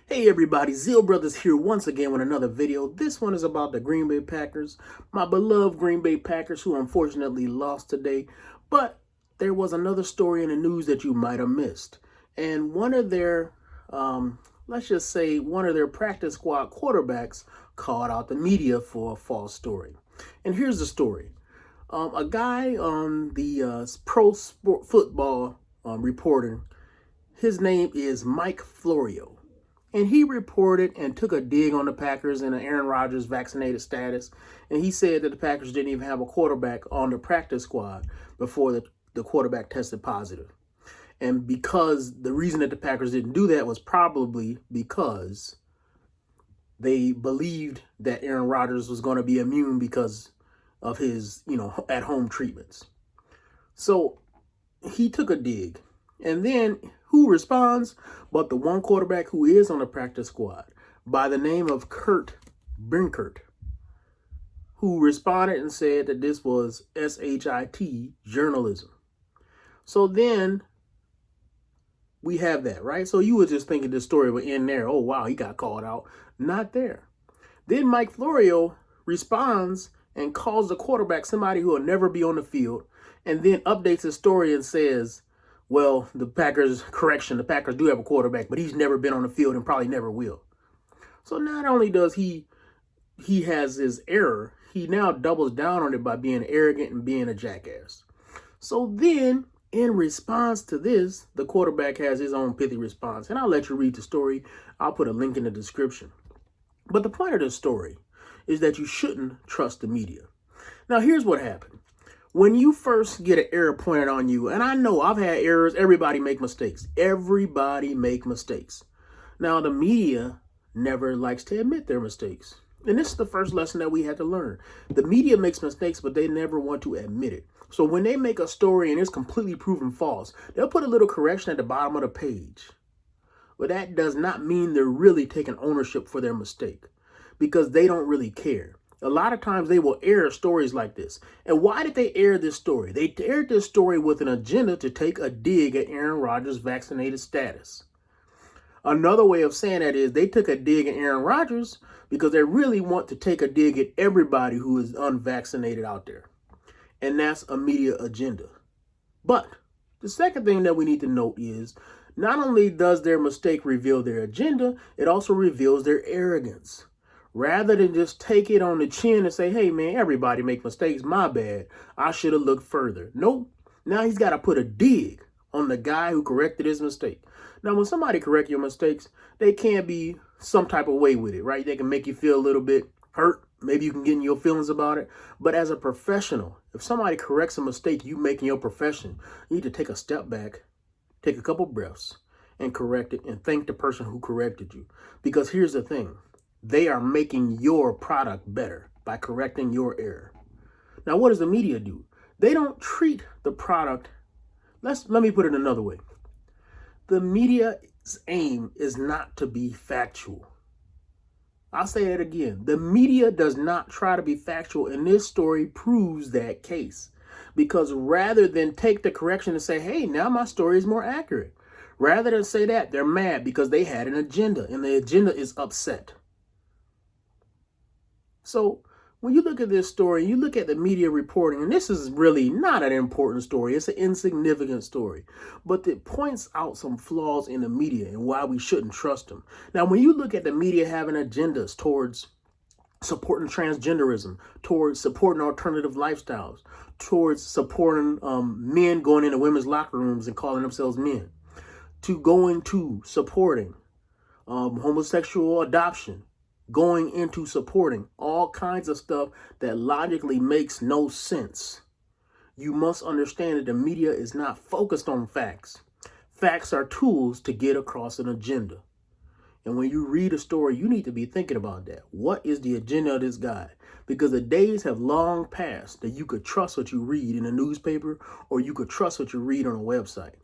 Hey everybody, Zeal Brothers here once again with another video. This one is about the Green Bay Packers, my beloved Green Bay Packers who unfortunately lost today. But there was another story in the news that you might have missed. And one of their, let's just say one of their practice squad quarterbacks called out the media for a false story. And here's the story. A guy on the pro sport football reporting, his name is Mike Florio. And he reported and took a dig on the Packers and Aaron Rodgers' vaccinated status. And he said that the Packers didn't even have a quarterback on the practice squad before the quarterback tested positive. And because the reason that the Packers didn't do that was probably because they believed that Aaron Rodgers was going to be immune because of his, at-home treatments. So he took a dig. And then who responds but the one quarterback who is on the practice squad by the name of Kurt Benkert, who responded and said that this was SHIT journalism. So then we have that, right? So you were just thinking this story would end there. Oh, wow, he got called out. Not there. Then Mike Florio responds and calls the quarterback somebody who will never be on the field, and then updates his story and says, well, the Packers do have a quarterback, but he's never been on the field and probably never will. So not only does he has his error, he now doubles down on it by being arrogant and being a jackass. So then, in response to this, the quarterback has his own pithy response. And I'll let you read the story. I'll put a link in the description. But the point of this story is that you shouldn't trust the media. Now, here's what happened. When you first get an error pointed on you, and I know I've had errors, everybody make mistakes. Everybody make mistakes. Now, the media never likes to admit their mistakes. And this is the first lesson that we had to learn. The media makes mistakes, but they never want to admit it. So when they make a story and it's completely proven false, they'll put a little correction at the bottom of the page. But that does not mean they're really taking ownership for their mistake, because they don't really care. A lot of times they will air stories like this. And why did they air this story? They aired this story with an agenda to take a dig at Aaron Rodgers' vaccinated status. Another way of saying that is they took a dig at Aaron Rodgers because they really want to take a dig at everybody who is unvaccinated out there. And that's a media agenda. But the second thing that we need to note is not only does their mistake reveal their agenda, it also reveals their arrogance. Rather than just take it on the chin and say, hey, man, everybody make mistakes. My bad. I should have looked further. Nope. Now he's got to put a dig on the guy who corrected his mistake. Now, when somebody corrects your mistakes, they can be some type of way with it, right? They can make you feel a little bit hurt. Maybe you can get in your feelings about it. But as a professional, if somebody corrects a mistake you make in your profession, you need to take a step back, take a couple breaths, and correct it, and thank the person who corrected you. Because here's the thing. They are making your product better by correcting your error. Now, what does the media do? They don't treat the product. Let me put it another way. The media's aim is not to be factual. I'll say that again. The media does not try to be factual, and this story proves that case. Because rather than take the correction and say, hey, now my story is more accurate. Rather than say that, they're mad because they had an agenda, and the agenda is upset. So when you look at this story, you look at the media reporting, and this is really not an important story. It's an insignificant story, but it points out some flaws in the media and why we shouldn't trust them. Now, when you look at the media having agendas towards supporting transgenderism, towards supporting alternative lifestyles, towards supporting men going into women's locker rooms and calling themselves men, to going to supporting homosexual adoption, going into supporting all kinds of stuff that logically makes no sense. You must understand that the media is not focused on facts. Facts are tools to get across an agenda. And when you read a story, you need to be thinking about that. What is the agenda of this guy? Because the days have long passed that you could trust what you read in a newspaper or you could trust what you read on a website.